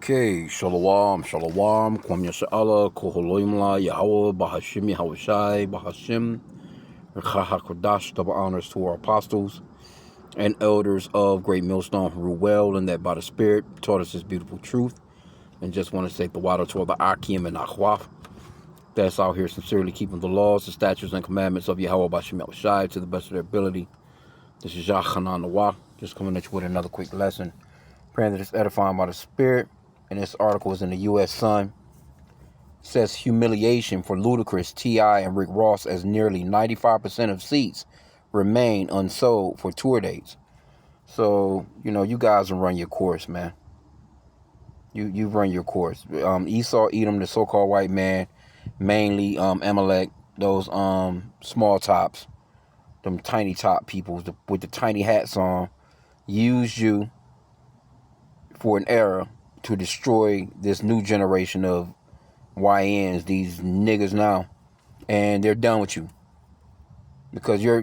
Okay, Shalom, Shalom, Kwam Yasha'Allah, Koholoimla, Yahweh, Bahashim, Yahweh Shai, Bahashim, Rechahakodash, double honors to our apostles and elders of Great Millstone who rule well and that by the Spirit taught us this beautiful truth. And just want to say the water to all the H.I.M and Achwaf that's out here sincerely keeping the laws, the statutes, and commandments of Yahweh, Bahashim, Yahweh Shai to the best of their ability. This is Yachanan Nawah, just coming at you with another quick lesson. Praying that it's edifying by the Spirit. And this article is in the U.S. Sun. It says humiliation for Ludacris, T.I. and Rick Ross as nearly 95% of seats remain unsold for tour dates. So, you guys will run your course, man. You run your course. Esau, Edom, the so-called white man, mainly Amalek, those small tops, them tiny top people with the tiny hats on, used you for an era to destroy this new generation of YNs, these niggas now, and they're done with you because you're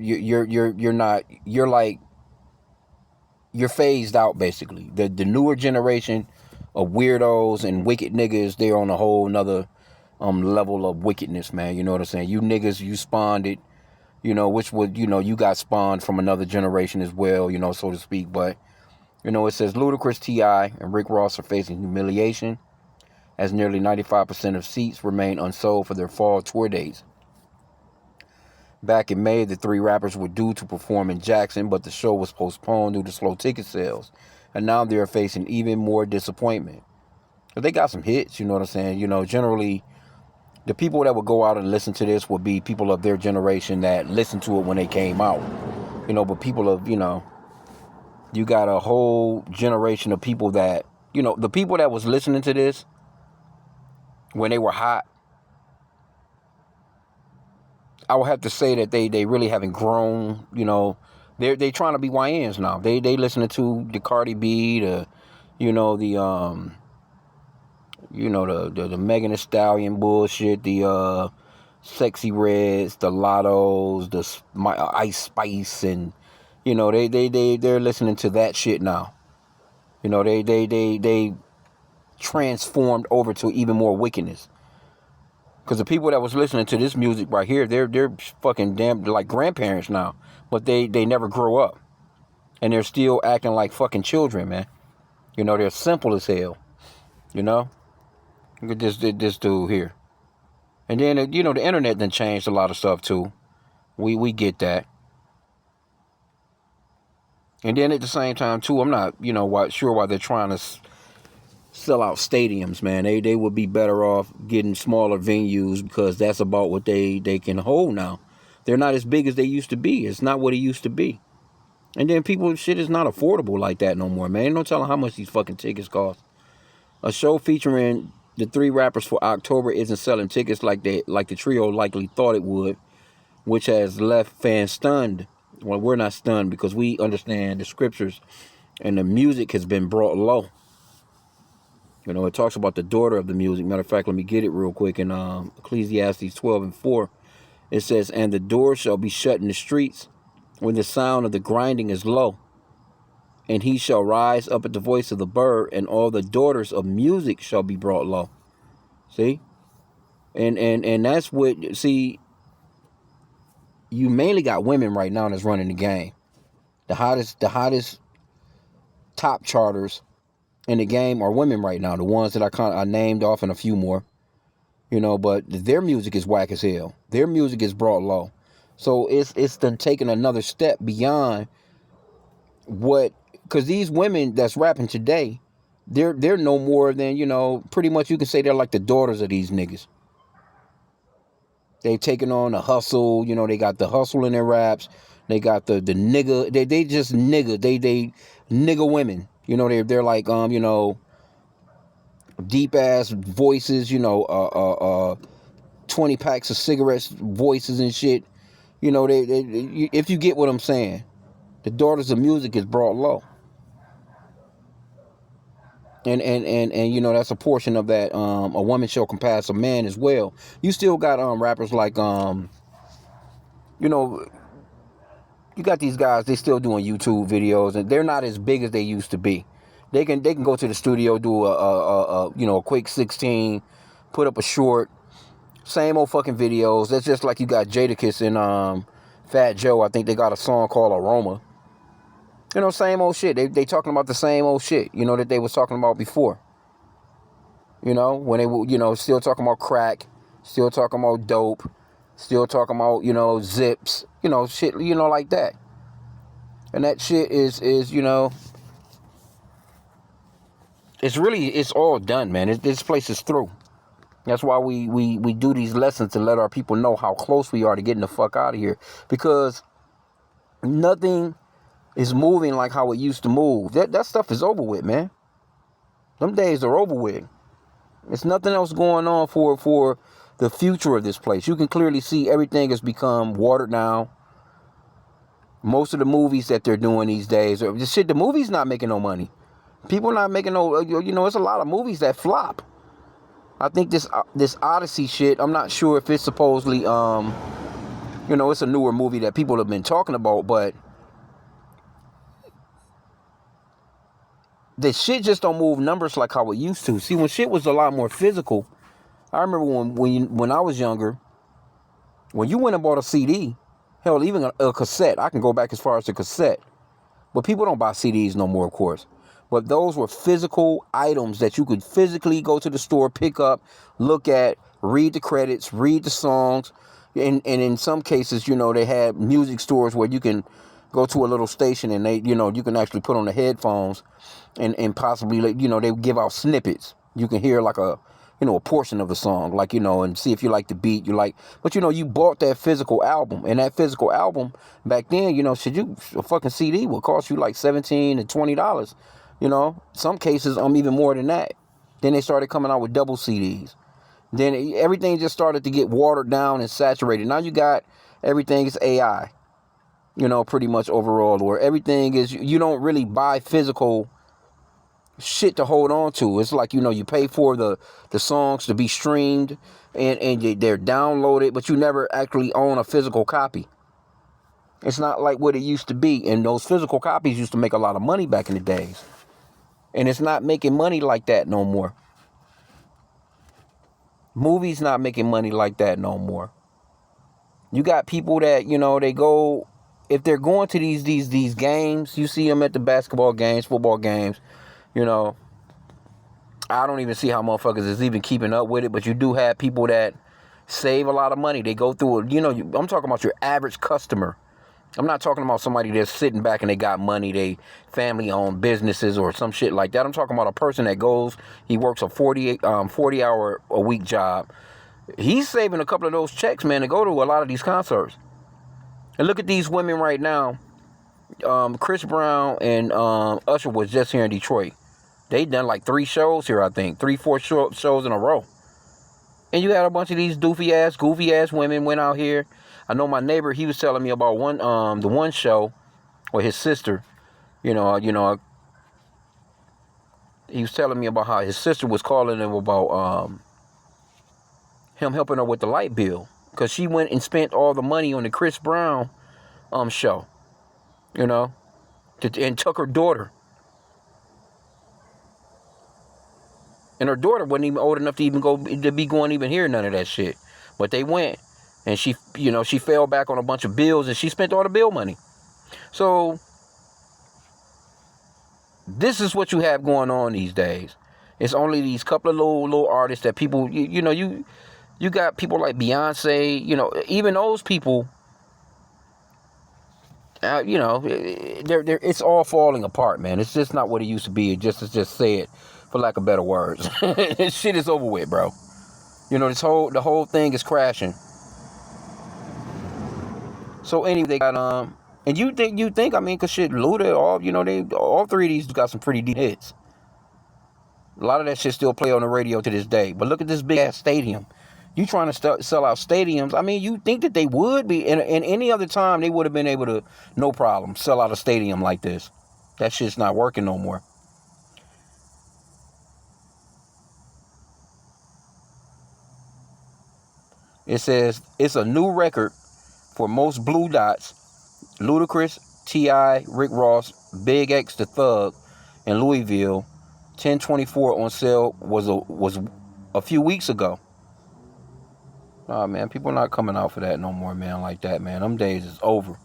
phased out basically. The newer generation of weirdos and wicked niggas, they're on a whole nother level of wickedness, man. You know what I'm saying? You niggas, you spawned it, which would you got spawned from another generation as well, so to speak, but. It says Ludacris, T.I. and Rick Ross are facing humiliation as nearly 95% of seats remain unsold for their fall tour dates. Back in May, the three rappers were due to perform in Jackson, but the show was postponed due to slow ticket sales. And now they are facing even more disappointment. But they got some hits, you know what I'm saying? Generally, the people that would go out and listen to this would be people of their generation that listened to it when they came out. But people of, you got a whole generation of people that, the people that was listening to this when they were hot, I would have to say that they really haven't grown, they trying to be YNs now. They listening to the Cardi B, the Megan Thee Stallion bullshit, the Sexy Reds, the Lottos, the Ice Spice, and they're listening to that shit now. They transformed over to even more wickedness. Because the people that was listening to this music right here, they're fucking damn like grandparents now. But they never grow up. And they're still acting like fucking children, man. They're simple as hell. Look at this dude here. And then, the internet done changed a lot of stuff too. We get that. And then at the same time, too, I'm not, sure why they're trying to sell out stadiums, man. They would be better off getting smaller venues because that's about what they can hold now. They're not as big as they used to be. It's not what it used to be. And then shit is not affordable like that no more, man. Ain't no telling how much these fucking tickets cost. A show featuring the three rappers for October isn't selling tickets like the trio likely thought it would, which has left fans stunned. Well, we're not stunned because we understand the scriptures and the music has been brought low. It talks about the daughter of the music. Matter of fact, let me get it real quick. In Ecclesiastes 12:4, it says, "And the door shall be shut in the streets when the sound of the grinding is low. And he shall rise up at the voice of the bird, and all the daughters of music shall be brought low." See? And that's what, see, you mainly got women right now that's running the game. The hottest top charters in the game are women right now. The ones that I named off and a few more. But their music is whack as hell. Their music is brought low. So it's done taken another step beyond what, because these women that's rapping today, they're no more than, pretty much you can say they're like the daughters of these niggas. They taking on the hustle, they got the hustle in their raps. They got the nigga, they just nigga, they nigga women. They're like, deep ass voices, 20 packs of cigarettes voices and shit. If you get what I'm saying, the daughters of music is brought low. And that's a portion of that. A woman shall compass a man as well. You still got rappers like you got these guys, they still doing YouTube videos, and they're not as big as they used to be. They can go to the studio, do a quick 16, put up a short, same old fucking videos. That's just like you got Jadakiss and Fat Joe. I think they got a song called Aroma. Same old shit. They talking about the same old shit, that they was talking about before. When they were, still talking about crack, still talking about dope, still talking about, zips, shit, like that. And that shit is it's all done, man. This place is through. That's why we do these lessons to let our people know how close we are to getting the fuck out of here. Because nothing is moving like how it used to move. That stuff is over with, man. Them days are over with. There's nothing else going on for the future of this place. You can clearly see everything has become watered down. Most of the movies that they're doing these days, the movie's not making no money. People not making no, it's a lot of movies that flop. I think this Odyssey shit, I'm not sure if it's supposedly, it's a newer movie that people have been talking about, but the shit just don't move numbers like how it used to. See, when shit was a lot more physical, I remember when I was younger, when you went and bought a CD, hell, even a cassette, I can go back as far as the cassette, but people don't buy CDs no more, of course. But those were physical items that you could physically go to the store, pick up, look at, read the credits, read the songs. And in some cases, they had music stores where you can go to a little station and you can actually put on the headphones and possibly, they give out snippets. You can hear like a portion of the song, like, and see if you like the beat, but you bought that physical album, and that physical album back then, a fucking CD would cost you like $17 to $20. Some cases, even more than that. Then they started coming out with double CDs. Then everything just started to get watered down and saturated. Now you got everything is AI, pretty much overall, or everything is, you don't really buy physical shit to hold on to. It's like, you pay for the songs to be streamed and they're downloaded, but you never actually own a physical copy. It's not like what it used to be. And those physical copies used to make a lot of money back in the days. And it's not making money like that no more. Movies not making money like that no more. You got people that, they go, if they're going to these games, you see them at the basketball games, football games, I don't even see how motherfuckers is even keeping up with it, but you do have people that save a lot of money. They go through it, I'm talking about your average customer. I'm not talking about somebody that's sitting back and they got money, they family-owned businesses or some shit like that. I'm talking about a person that goes, he works a 40-hour-a-week job. He's saving a couple of those checks, man, to go to a lot of these concerts. And look at these women right now. Chris Brown and Usher was just here in Detroit. They done like 3 shows here, I think. 3-4 shows in a row. And you had a bunch of these goofy ass women went out here. I know my neighbor, he was telling me about the one show with his sister. He was telling me about how his sister was calling him about him helping her with the light bill, because she went and spent all the money on the Chris Brown show, and took her daughter. And her daughter wasn't even old enough to be going even hear none of that shit. But they went. And she fell back on a bunch of bills, and she spent all the bill money. So this is what you have going on these days. It's only these couple of little artists that people, you got people like Beyonce, even those people, it's all falling apart, man. It's just not what it used to be. Just say it, for lack of better words. This shit is over with, bro. The whole thing is crashing. So anyway, they got and you think cause shit, Luda, all 3 of these got some pretty deep hits. A lot of that shit still play on the radio to this day. But look at this big ass stadium. You trying to sell out stadiums? You think that they would be in any other time they would have been able to, no problem, sell out a stadium like this. That shit's not working no more. It says it's a new record for most blue dots. Ludacris, T.I., Rick Ross, Big X the Thug, and Louisville 1024 on sale was a few weeks ago. Nah, man, people not coming out for that no more, man, like that, man. Them days is over.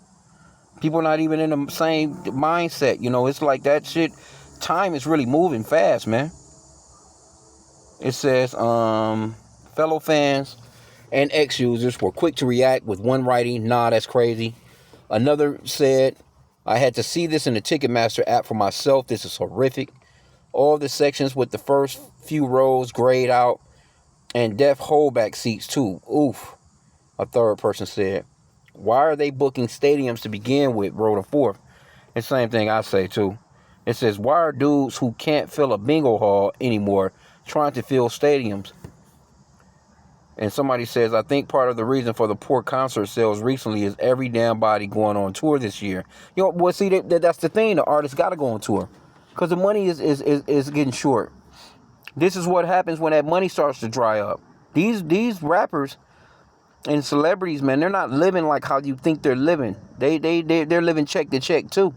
People not even in the same mindset, you know. It's like that shit. Time is really moving fast, man. It says, fellow fans and ex-users were quick to react with one writing, nah, that's crazy. Another said, I had to see this in the Ticketmaster app for myself. This is horrific. All the sections with the first few rows grayed out and deaf holdback seats too. Oof. A third person said, why are they booking stadiums to begin with? Wrote a fourth. The same thing I say too. It says, why are dudes who can't fill a bingo hall anymore trying to fill stadiums? And somebody says, I think part of the reason for the poor concert sales recently is every damn body going on tour this year. You know, well, see, that's the thing. The artists got to go on tour because the money is getting short. This is what happens when that money starts to dry up. These rappers and celebrities, man, they're not living like how you think they're living. They're living check to check too.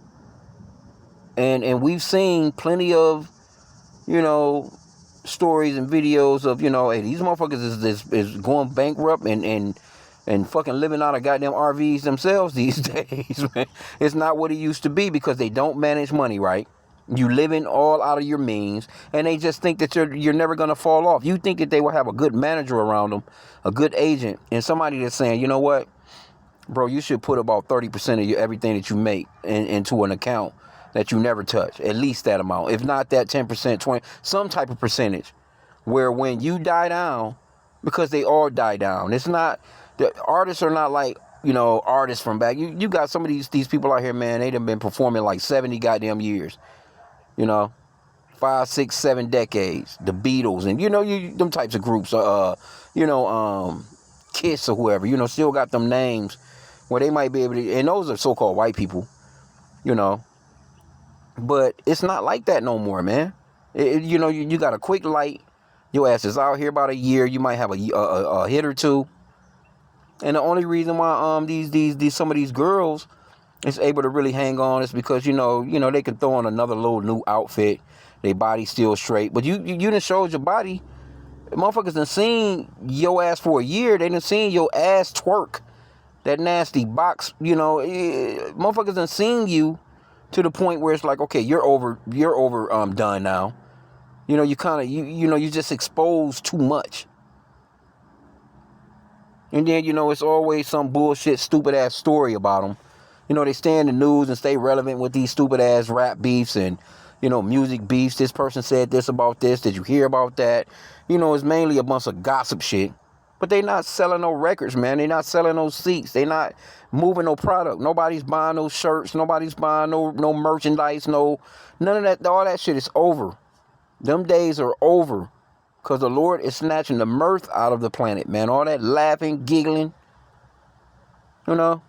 And we've seen plenty of, you know, stories and videos of, you know, hey, these motherfuckers is going bankrupt and fucking living out of goddamn RVs themselves these days, man. It's not what it used to be because they don't manage money right. You living all out of your means, and they just think that you're never gonna fall off. You think that they will have a good manager around them, a good agent, and somebody that's saying, you know what, bro, you should put about 30% of everything that you make into an account that you never touch. At least that amount. If not that 10%, 20, some type of percentage. Where when you die down, because they all die down. It's not, the artists are not like, you know, artists from back. You got some of these people out here, man, they done been performing like 70 goddamn years. You know, 5, 6, 7 decades. The Beatles and, you know, them types of groups. Kiss or whoever, you know, still got them names where they might be able to, and those are so-called white people, you know. But it's not like that no more, man. You know, you got a quick light. Your ass is out here about a year. You might have a hit or two. And the only reason why these some of these girls is able to really hang on is because, you know, they can throw on another little new outfit. Their body still straight. But you done showed your body. Motherfuckers done seen your ass for a year. They done seen your ass twerk. That nasty box, you know. Motherfuckers done seen you to the point where it's like, okay, you're over done now. You know, you kind of, you just exposed too much. And then, you know, it's always some bullshit, stupid ass story about them. You know, they stay in the news and stay relevant with these stupid ass rap beefs and, you know, music beefs. This person said this about this. Did you hear about that? You know, it's mainly a bunch of gossip shit. But they not selling no records, man. They not selling no seats. They not moving no product. Nobody's buying no shirts. Nobody's buying no merchandise. None of that. All that shit is over. Them days are over. Because the Lord is snatching the mirth out of the planet, man. All that laughing, giggling. You know.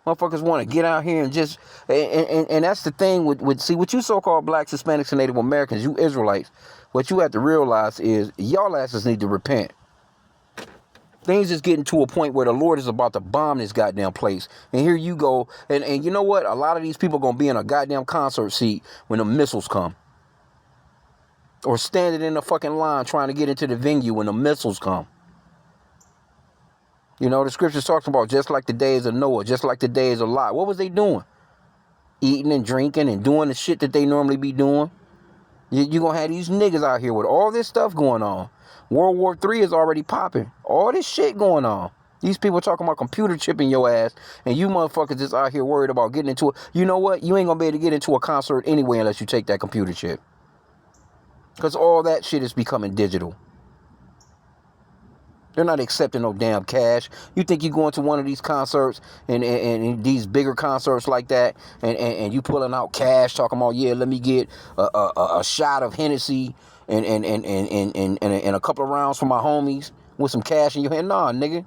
Motherfuckers want to get out here and just... And that's the thing with... See, what you so-called blacks, Hispanics, and Native Americans, you Israelites, what you have to realize is y'all asses need to repent. Things is getting to a point where the Lord is about to bomb this goddamn place. And here you go. And you know what? A lot of these people going to be in a goddamn concert seat when the missiles come. Or standing in the fucking line trying to get into the venue when the missiles come. You know, the scriptures talks about just like the days of Noah, just like the days of Lot. What was they doing? Eating and drinking and doing the shit that they normally be doing. You're going to have these niggas out here with all this stuff going on. World War III is already popping. All this shit going on. These people talking about computer chipping your ass. And you motherfuckers just out here worried about getting into it. You know what? You ain't going to be able to get into a concert anyway unless you take that computer chip. Because all that shit is becoming digital. They're not accepting no damn cash. You think you go into one of these concerts and these bigger concerts like that and you pulling out cash talking about, yeah, let me get a shot of Hennessy and a couple of rounds for my homies with some cash in your hand? Nah, nigga.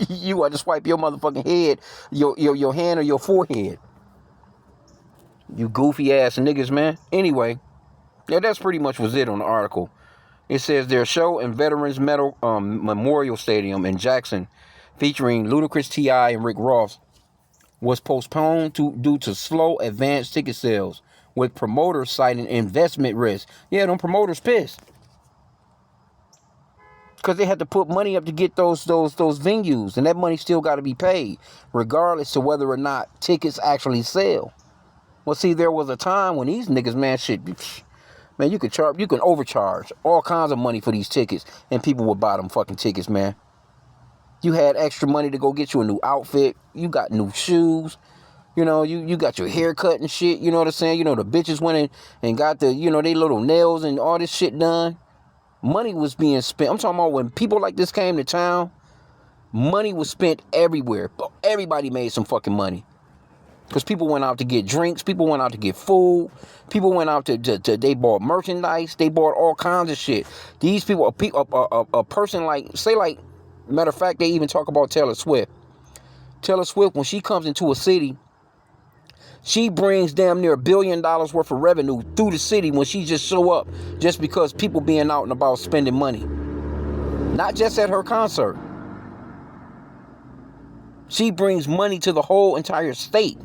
You got to swipe your motherfucking head, your hand or your forehead. You goofy ass niggas, man. Anyway, yeah, that's pretty much was it on the article. It says their show in Veterans Memorial Stadium in Jackson, featuring Ludacris, T.I., and Rick Ross, was postponed due to slow advance ticket sales, with promoters citing investment risk. Yeah, them promoters pissed. Because they had to put money up to get those venues. And that money still got to be paid, regardless of whether or not tickets actually sell. Well, see, there was a time when these niggas, man, man, you can overcharge all kinds of money for these tickets, and people would buy them fucking tickets, man. You had extra money to go get you a new outfit. You got new shoes. You got your haircut and shit. You know what I'm saying? The bitches went in and got they little nails and all this shit done. Money was being spent. I'm talking about when people like this came to town, money was spent everywhere. Everybody made some fucking money. Because people went out to get drinks. People went out to get food. People went out to they bought merchandise. They bought all kinds of shit. These people, a person like, say like, matter of fact, they even talk about Taylor Swift. Taylor Swift, when she comes into a city, she brings damn near $1 billion worth of revenue through the city when she just show up, just because people being out and about spending money. Not just at her concert. She brings money to the whole entire state.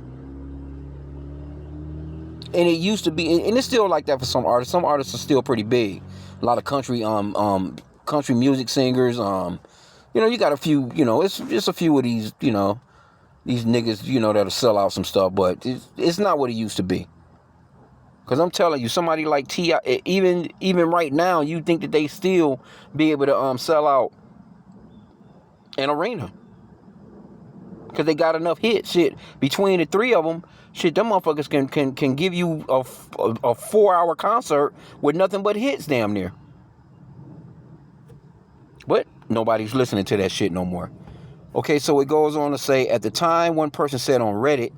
And it used to be, and it's still like that for some artists. Some artists are still pretty big. A lot of country music singers. You got a few. It's just a few of these. These niggas. That'll sell out some stuff, but it's not what it used to be. Because I'm telling you, somebody like T.I., even right now, you think that they still be able to sell out an arena. Because they got enough hits. Shit, between the three of them, shit, them motherfuckers can give you a 4-hour concert with nothing but hits damn near. But nobody's listening to that shit no more. Okay, so it goes on to say, at the time, one person said on Reddit,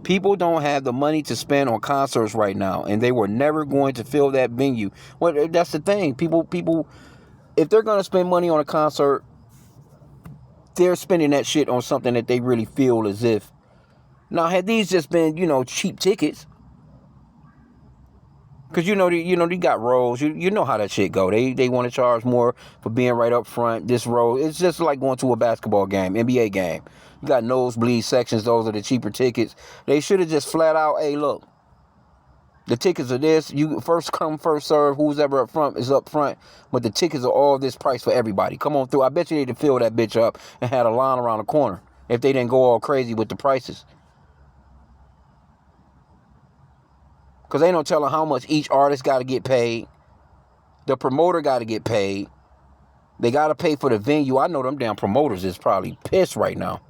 people don't have the money to spend on concerts right now, and they were never going to fill that venue. Well, that's the thing. People, if they're going to spend money on a concert, they're spending that shit on something that they really feel as if. Now, had these just been, cheap tickets, because they got rows. You know how that shit go. They want to charge more for being right up front. This row, it's just like going to a basketball game, NBA game. You got nosebleed sections. Those are the cheaper tickets. They should have just flat out, hey, look, the tickets are this. You first come, first serve. Who's ever up front is up front. But the tickets are all this price for everybody. Come on through. I bet you they'd fill that bitch up and had a line around the corner if they didn't go all crazy with the prices. Because ain't no telling how much each artist got to get paid. The promoter got to get paid. They got to pay for the venue. I know them damn promoters is probably pissed right now.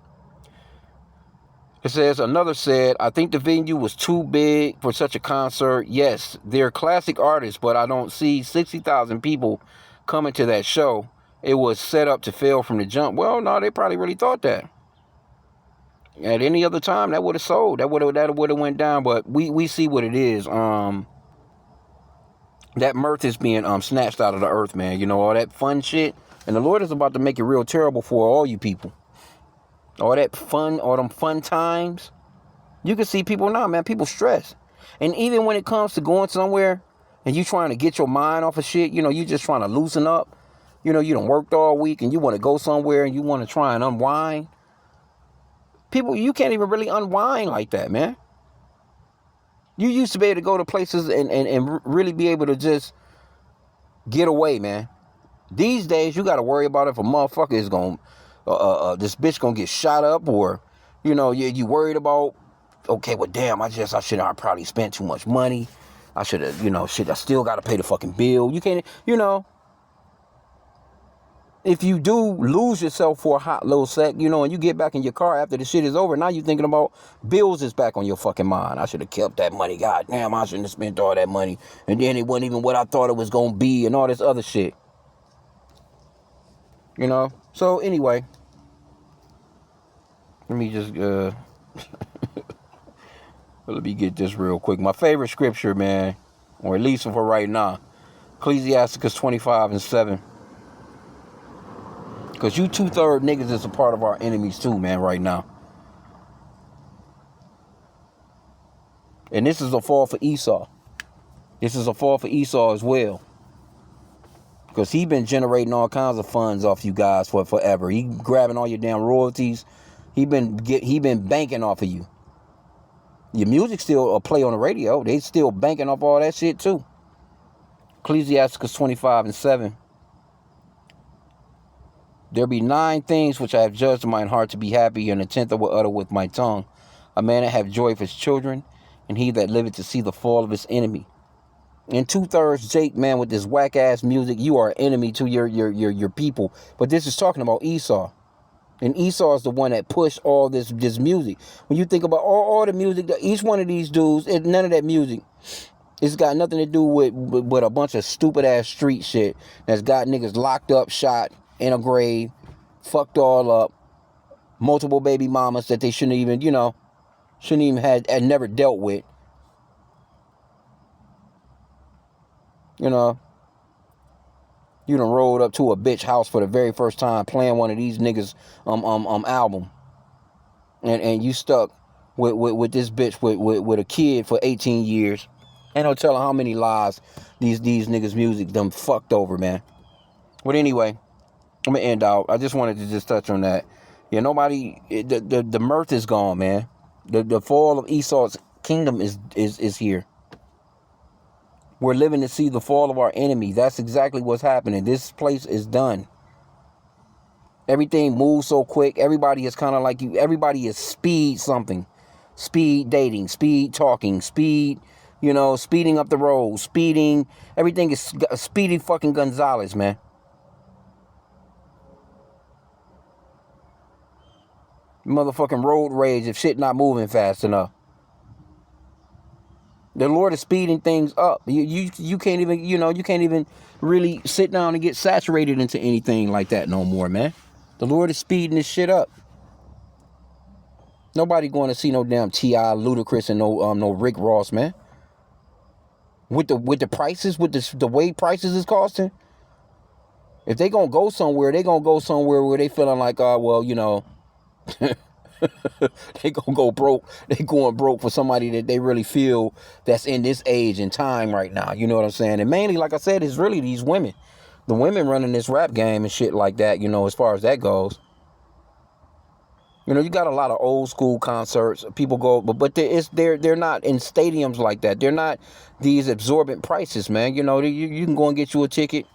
It says, another said, I think the venue was too big for such a concert. Yes, they're classic artists, but I don't see 60,000 people coming to that show. It was set up to fail from the jump. Well, no, they probably really thought that. At any other time, that would have sold. That would have went down. But we see what it is. That mirth is being snatched out of the earth, man. All that fun shit. And the Lord is about to make it real terrible for all you people. All that fun, all them fun times. You can see people now, man. People stress. And even when it comes to going somewhere and you trying to get your mind off of shit, you just trying to loosen up. You done worked all week and you want to go somewhere and you want to try and unwind. People, you can't even really unwind like that, man. You used to be able to go to places and really be able to just get away, man. These days, you got to worry about if a motherfucker is going this bitch going to get shot up, or, you worried about, okay, well, damn, I probably spent too much money. I should have, shit, I still got to pay the fucking bill. You can't, if you do lose yourself for a hot little sec, and you get back in your car after the shit is over, now you're thinking about bills is back on your fucking mind. I should have kept that money. God damn, I shouldn't have spent all that money. And then it wasn't even what I thought it was going to be and all this other shit. So anyway, let me just, let me get this real quick. My favorite scripture, man, or at least for right now, Ecclesiasticus 25:7. Because you 2/3 niggas is a part of our enemies too, man, right now. And this is a fall for Esau. This is a fall for Esau as well. Because he been generating all kinds of funds off you guys for forever. He grabbing all your damn royalties. He been banking off of you. Your music still play on the radio. They still banking up all that shit too. Ecclesiasticus 25:7. There be 9 things which I have judged in mine heart to be happy, and the 10th I will utter with my tongue. A man that have joy of his children, and he that liveth to see the fall of his enemy. And 2/3 Jake, man, with this whack ass music, you are an enemy to your people. But this is talking about Esau. And Esau is the one that pushed all this music. When you think about all the music, each one of these dudes, none of that music, it's got nothing to do with a bunch of stupid ass street shit that's got niggas locked up, shot in a grave, fucked all up, multiple baby mamas that they shouldn't even had never dealt with. You know, you done rolled up to a bitch house for the very first time playing one of these niggas album, and you stuck with this bitch with a kid for 18 years. Ain't no telling how many lives these niggas music them fucked over, man. But anyway, I'm gonna end out. I just wanted to just touch on that. Yeah, the mirth is gone, man. The fall of Esau's kingdom is here. We're living to see the fall of our enemy. That's exactly what's happening. This place is done. Everything moves so quick. Everybody is kind of like you. Everybody is speed something. Speed dating, speed talking, speed, speeding up the road, speeding. Everything is speedy fucking Gonzalez, man. Motherfucking road rage if shit not moving fast enough. The Lord is speeding things up. You can't even, you can't even really sit down and get saturated into anything like that no more, man. The Lord is speeding this shit up. Nobody going to see no damn T.I., Ludacris, and no Rick Ross, man. With the prices, with the way prices is costing. If they gonna go somewhere, they gonna go somewhere where they feeling like, they gonna go broke. They going broke for somebody that they really feel that's in this age and time right now. You know what I'm saying? And mainly, like I said, it's really these women. The women running this rap game and shit like that, as far as that goes. You got a lot of old school concerts. People go, but they're not in stadiums like that. They're not these exorbitant prices, man. You can go and get you a ticket.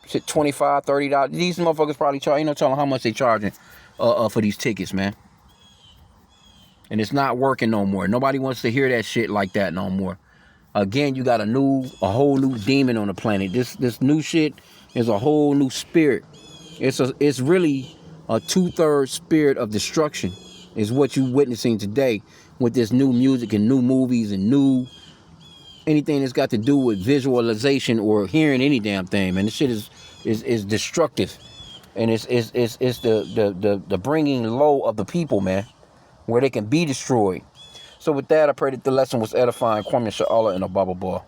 Shit, $25, $30. These motherfuckers probably charge. Ain't no telling how much they charging for these tickets, man. And it's not working no more. Nobody wants to hear that shit like that no more. Again, you got a whole new demon on the planet. This new shit is a whole new spirit. It's really a 2/3 spirit of destruction is what you witnessing today with this new music and new movies and new anything that's got to do with visualization or hearing any damn thing, man. This shit is destructive, and it's the bringing low of the people, man, where they can be destroyed. So with that, I pray that the lesson was edifying. Kwame Sha'Allah in a bubble ball.